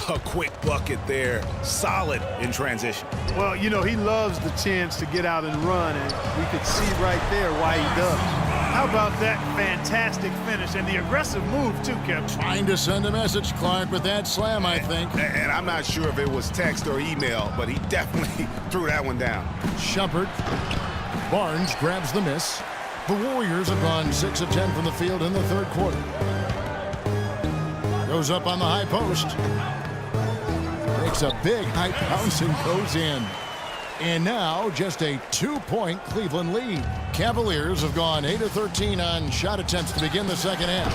A quick bucket there, solid in transition. Well, you know, he loves the chance to get out and run, and we could see right there why he does. How about that fantastic finish and the aggressive move, too, Kevin? Trying to send a message, Clark, with that slam, I think. And I'm not sure if it was text or email, but he definitely threw that one down. Shumpert. Barnes grabs the miss. The Warriors have gone 6 of 10 from the field in the third quarter. Goes up on the high post. Makes a big high bounce and goes in. And now just a 2-point Cleveland lead. Cavaliers have gone 8 of 13 on shot attempts to begin the second half.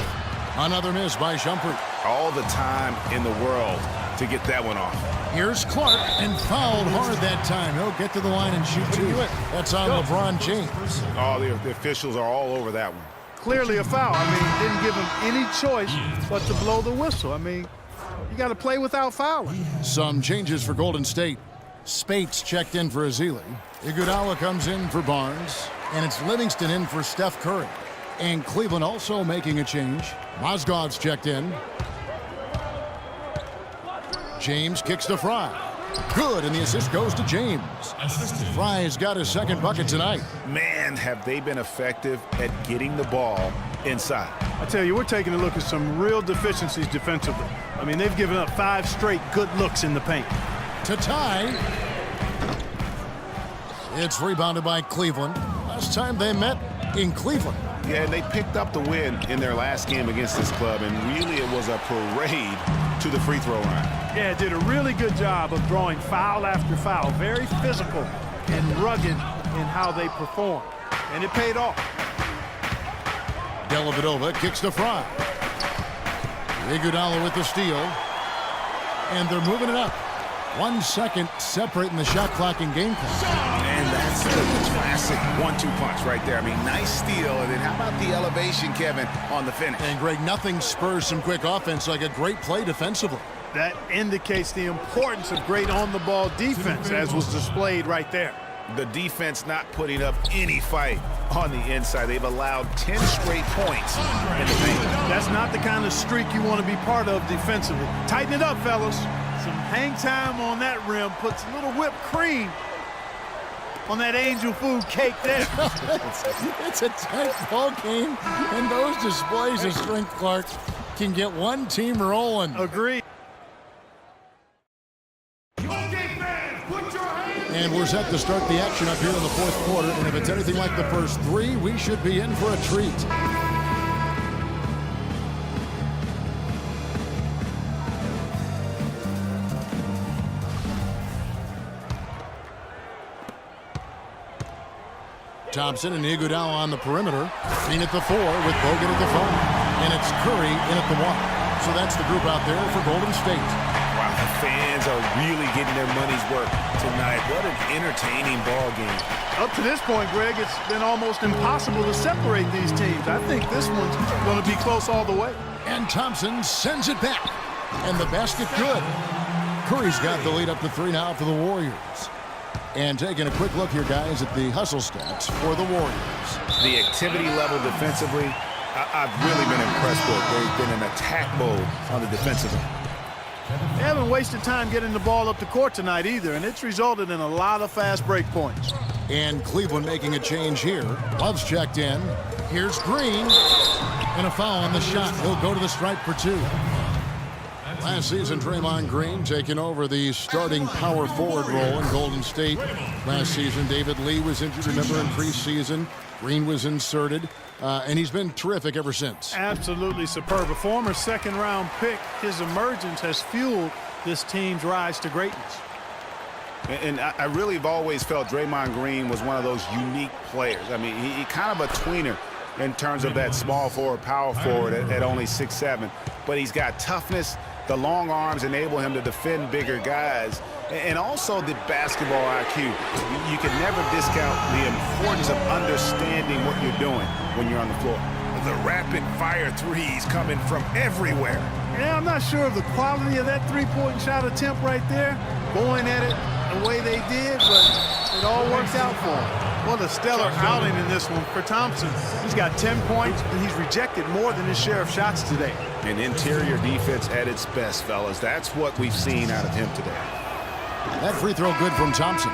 Another miss by Shumpert. All the time in the world to get that one off. Here's Clark, and fouled hard that time. He'll get to the line and shoot two. That's on LeBron James. Oh, the officials are all over that one. Clearly a foul. I mean, didn't give him any choice but to blow the whistle. I mean, you got to play without fouling. Some changes for Golden State. Spates checked in for Vesely. Iguodala comes in for Barnes. And it's Livingston in for Steph Curry. And Cleveland also making a change. Mozgov's checked in. James kicks to Fry. Good, and the assist goes to James. Fry's got his second bucket tonight. Man, have they been effective at getting the ball inside. I tell you, we're taking a look at some real deficiencies defensively. I mean, they've given up 5 straight good looks in the paint. To tie. It's rebounded by Cleveland. Last time they met in Cleveland. Yeah, they picked up the win in their last game against this club, and really it was a parade to the free throw line. Yeah, did a really good job of drawing foul after foul. Very physical and rugged in how they perform. And it paid off. Dellavedova kicks to Fry. Iguodala with the steal. And they're moving it up. 1 second separating the shot clock and game clock. And that's the classic 1-2 punch right there. I mean, nice steal. And then how about the elevation, Kevin, on the finish? And Greg, nothing spurs some quick offense like a great play defensively. That indicates the importance of great on-the-ball defense, as was displayed right there. The defense not putting up any fight on the inside. They've allowed 10 straight points in the paint. That's not the kind of streak you want to be part of defensively. Tighten it up, fellas. Some hang time on that rim puts a little whipped cream on that angel food cake there. It's a tight ball game, and those displays of strength, Clark, can get one team rolling. Agreed. And we're set to start the action up here in the fourth quarter, and if it's anything like the first 3, we should be in for a treat. Thompson and Iguodala on the perimeter. Green at the 4 with Bogut at the 5. And it's Curry in at the 1. So that's the group out there for Golden State. Wow, the fans are really getting their money's worth tonight. What an entertaining ball game. Up to this point, Greg, it's been almost impossible to separate these teams. I think this one's going to be close all the way. And Thompson sends it back. And the basket good. Curry's got the lead up to 3 now for the Warriors. And taking a quick look here, guys, at the hustle stats for the Warriors. The activity level defensively, I've really been impressed with. They've been in attack mode on the defensive end. They haven't wasted time getting the ball up the court tonight either, and it's resulted in a lot of fast break points. And Cleveland making a change here. Love's checked in. Here's Green. And a foul on the shot. He'll go to the stripe for 2. Last season, Draymond Green taking over the starting power forward role in Golden State. Last season, David Lee was injured, remember, in preseason. Green was inserted, and he's been terrific ever since. Absolutely superb. A former second-round pick, his emergence has fueled this team's rise to greatness. And I really have always felt Draymond Green was one of those unique players. I mean, he kind of a tweener in terms of that small forward, power forward at only 6'7". But he's got toughness. The long arms enable him to defend bigger guys. And also the basketball IQ. You can never discount the importance of understanding what you're doing when you're on the floor. The rapid-fire threes coming from everywhere. Yeah, I'm not sure of the quality of that three-point shot attempt right there, going at it the way they did, but it all worked out for them. What a stellar outing in this one for Thompson. He's got 10 points, and he's rejected more than his share of shots today. An interior defense at its best, fellas. That's what we've seen out of him today. That free throw good from Thompson.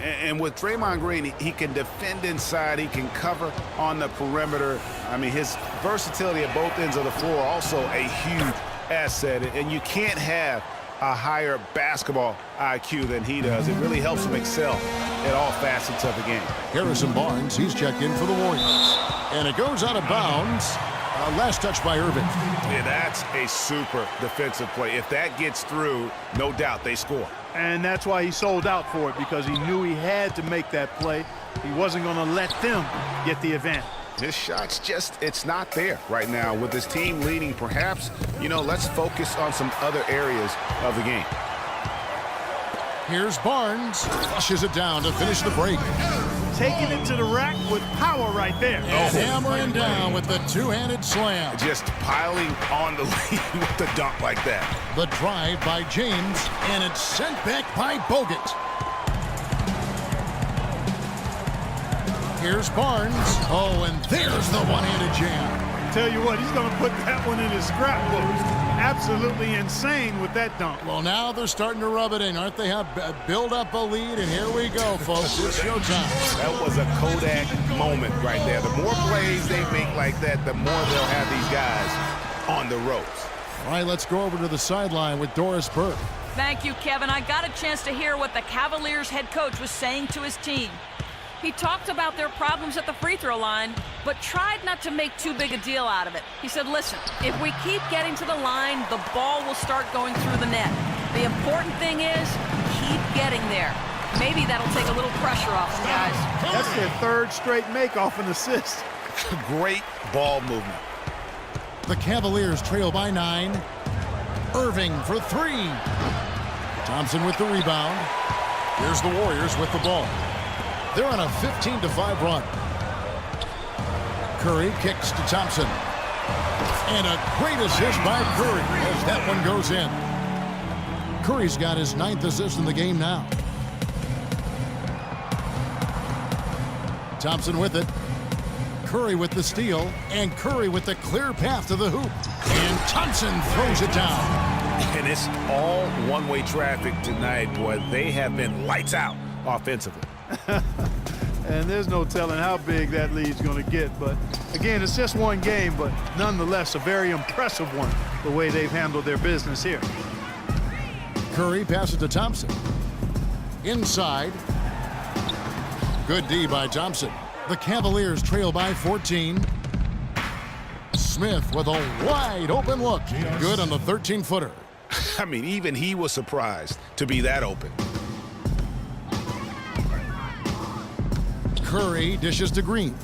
And with Draymond Green, he can defend inside. He can cover on the perimeter. I mean, his versatility at both ends of the floor also a huge asset. And you can't have a higher basketball IQ than he does. It really helps him excel at all facets of the game. Harrison Barnes, he's checked in for the Warriors. And it goes out of bounds. Last touch by Irving. Yeah, that's a super defensive play. If that gets through, no doubt they score. And that's why he sold out for it, because he knew he had to make that play. He wasn't going to let them get the advantage. This shot's just, it's not there right now. With his team leading, perhaps, you know, let's focus on some other areas of the game. Here's Barnes. Flushes it down to finish the break. Taking it to the rack with power right there. And hammering down with the two-handed slam. Just piling on the lead with the dunk like that. The drive by James, and it's sent back by Bogut. Here's Barnes. Oh, and there's the one-handed jam. Tell you what, he's going to put that one in his scrapbook. Absolutely insane with that dunk. Well, now they're starting to rub it in, aren't they? Have build up a lead, and here we go, folks. It's showtime. That was a Kodak moment right there. The more plays they make like that, the more they'll have these guys on the ropes. All right, let's go over to the sideline with Doris Burke. Thank you, Kevin. I got a chance to hear what the Cavaliers head coach was saying to his team. He talked about their problems at the free throw line, but tried not to make too big a deal out of it. He said, listen, if we keep getting to the line, the ball will start going through the net. The important thing is keep getting there. Maybe that'll take a little pressure off some guys. That's their third straight make off an assist. Great ball movement. The Cavaliers trail by 9. Irving for 3. Thompson with the rebound. Here's the Warriors with the ball. They're on a 15-5 run. Curry kicks to Thompson. And a great assist by Curry as that one goes in. Curry's got his 9th assist in the game now. Thompson with it. Curry with the steal. And Curry with the clear path to the hoop. And Thompson throws it down. And it's all one-way traffic tonight, boy. They have been lights out offensively. And there's no telling how big that lead's going to get. But, again, it's just one game, but nonetheless a very impressive one, the way they've handled their business here. Curry passes to Thompson. Inside. Good D by Thompson. The Cavaliers trail by 14. Smith with a wide open look. Good on the 13-footer. I mean, even he was surprised to be that open. Curry dishes to Green.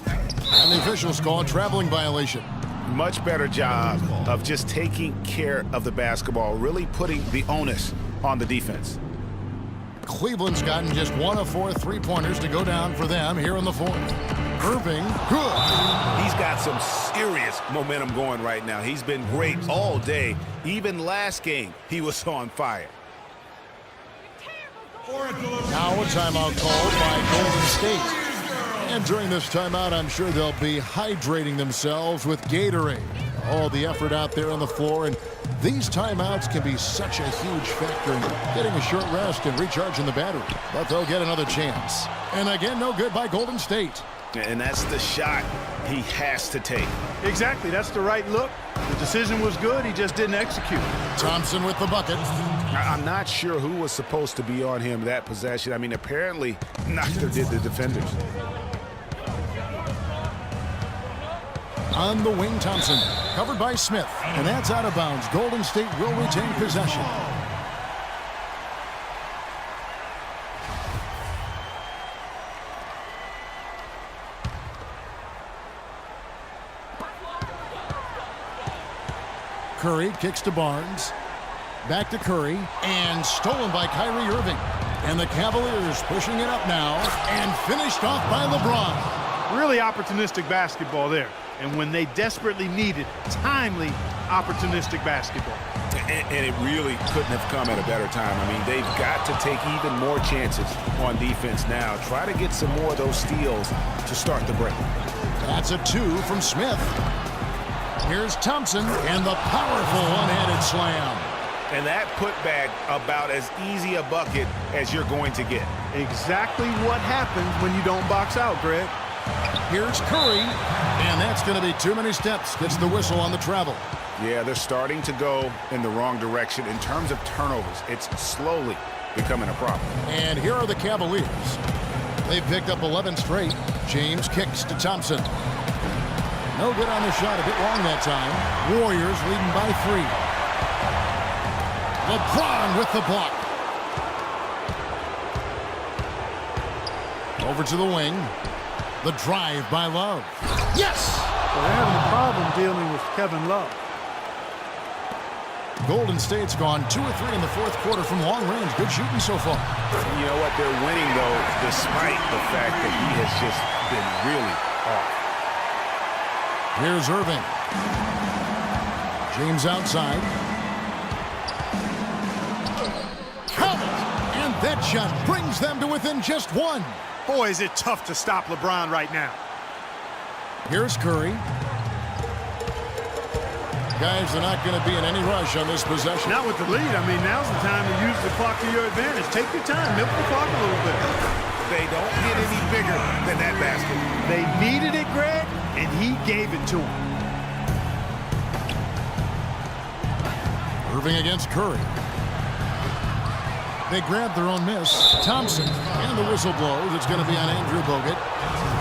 And the officials call a traveling violation. Much better job of just taking care of the basketball, really putting the onus on the defense. Cleveland's gotten just 1 of 4 3-pointers to go down for them here in the 4th. Irving, good. He's got some serious momentum going right now. He's been great all day. Even last game, he was on fire. Now a timeout called by Golden State. And during this timeout, I'm sure they'll be hydrating themselves with Gatorade. All the effort out there on the floor, and these timeouts can be such a huge factor in getting a short rest and recharging the battery. But they'll get another chance. And again, no good by Golden State. And that's the shot he has to take. Exactly, that's the right look. The decision was good, he just didn't execute. Thompson with the bucket. I'm not sure who was supposed to be on him that possession. I mean, apparently neither did the defenders. On the wing, Thompson, covered by Smith. And that's out of bounds. Golden State will retain possession. Curry kicks to Barnes. Back to Curry. And stolen by Kyrie Irving. And the Cavaliers pushing it up now. And finished off by LeBron. Really opportunistic basketball there. And when they desperately needed timely, opportunistic basketball. And it really couldn't have come at a better time. I mean, they've got to take even more chances on defense now. Try to get some more of those steals to start the break. That's a 2 from Smith. Here's Thompson and the powerful one-handed slam. And that putback about as easy a bucket as you're going to get. Exactly what happens when you don't box out, Greg. Here's Curry, and that's going to be too many steps. Gets the whistle on the travel. Yeah, they're starting to go in the wrong direction in terms of turnovers. It's slowly becoming a problem. And here are the Cavaliers. They've picked up 11 straight. James kicks to Thompson. No good on the shot, a bit long that time. Warriors leading by 3. LeBron with the block. Over to the wing. The drive by Love. Yes! Well, they're having a problem dealing with Kevin Love. Golden State's gone 2 or 3 in the fourth quarter from long range. Good shooting so far. You know what? They're winning, though, despite the fact that he has just been really off. Here's Irving. James outside. Count it! And that shot brings them to within just 1. Boy, is it tough to stop LeBron right now. Here's Curry. Guys, they're not going to be in any rush on this possession. Not with the lead. I mean, now's the time to use the clock to your advantage. Take your time. Milk the clock a little bit. They don't get any bigger than that basket. They needed it, Greg, and he gave it to them. Irving against Curry. They grabbed their own miss. Thompson, and the whistle blows. It's going to be on Andrew Bogut.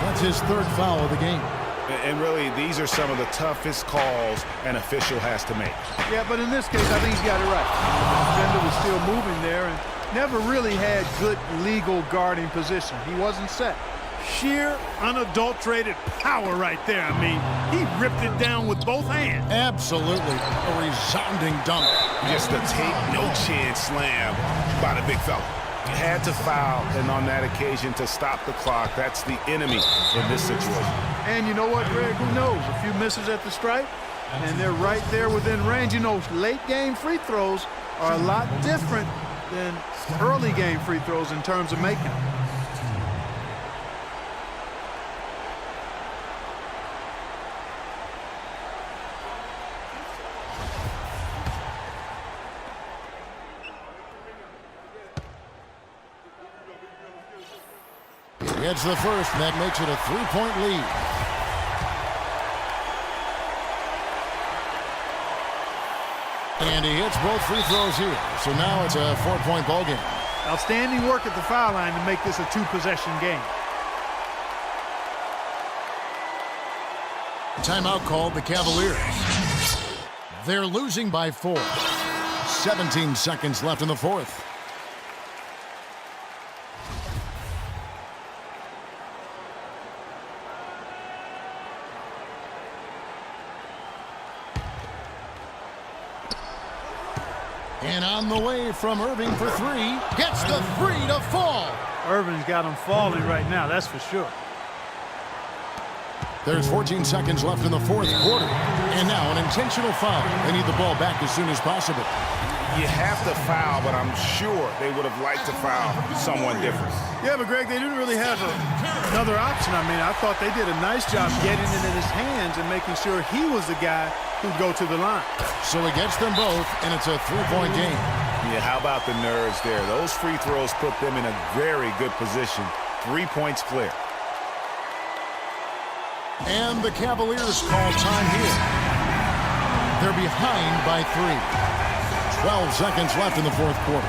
That's his 3rd foul of the game. And really, these are some of the toughest calls an official has to make. Yeah, but in this case, I think he's got it right. The defender was still moving there and never really had good legal guarding position. He wasn't set. Sheer, unadulterated power right there. I mean, he ripped it down with both hands. Absolutely. A resounding dunk. Just a take-no-chance slam by the big fella. Had to foul, and on that occasion to stop the clock. That's the enemy in this situation. And you know what, Greg? Who knows? A few misses at the stripe, and they're right there within range. You know, late-game free throws are a lot different than early-game free throws in terms of making them. Gets the first, and that makes it a 3-point lead. And he hits both free throws here. So now it's a 4-point ball game. Outstanding work at the foul line to make this a 2-possession game. Timeout called the Cavaliers. They're losing by 4. 17 seconds left in the fourth. And on the way from Irving for 3. Gets the 3 to fall. Irving's got him falling right now, that's for sure. There's 14 seconds left in the fourth quarter. And now an intentional foul. They need the ball back as soon as possible. You have to foul, but I'm sure they would have liked to foul someone different. Yeah, but Greg, they didn't really have another option. I mean, I thought they did a nice job getting it in his hands and making sure he was the guy who'd go to the line. So he gets them both, and it's a 3-point game. Yeah, how about the nerves there? Those free throws put them in a very good position. 3 points clear. And the Cavaliers call time here. They're behind by 3. 12 seconds left in the fourth quarter.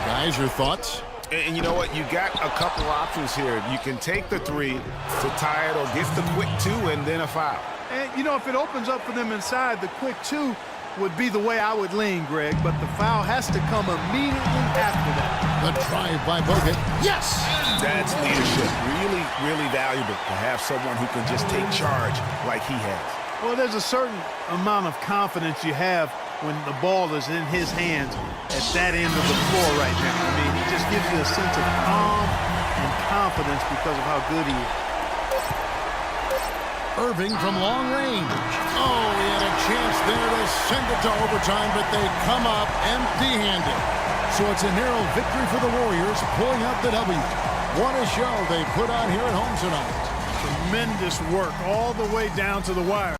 Guys, your thoughts? And you know what? You got a couple options here. You can take the 3 to tie it or get the quick 2 and then a foul. And, you know, if it opens up for them inside, the quick 2 would be the way I would lean, Greg. But the foul has to come immediately after that. The drive by Bogut. Yes! That's leadership. Really, really valuable to have someone who can just take charge like he has. Well, there's a certain amount of confidence you have when the ball is in his hands at that end of the floor right now. I mean, he just gives you a sense of calm and confidence because of how good he is. Irving from long range. Oh, he had a chance there to send it to overtime, but they come up empty-handed. So it's a narrow victory for the Warriors, pulling out the W. What a show they put on here at home tonight. Tremendous work all the way down to the wire.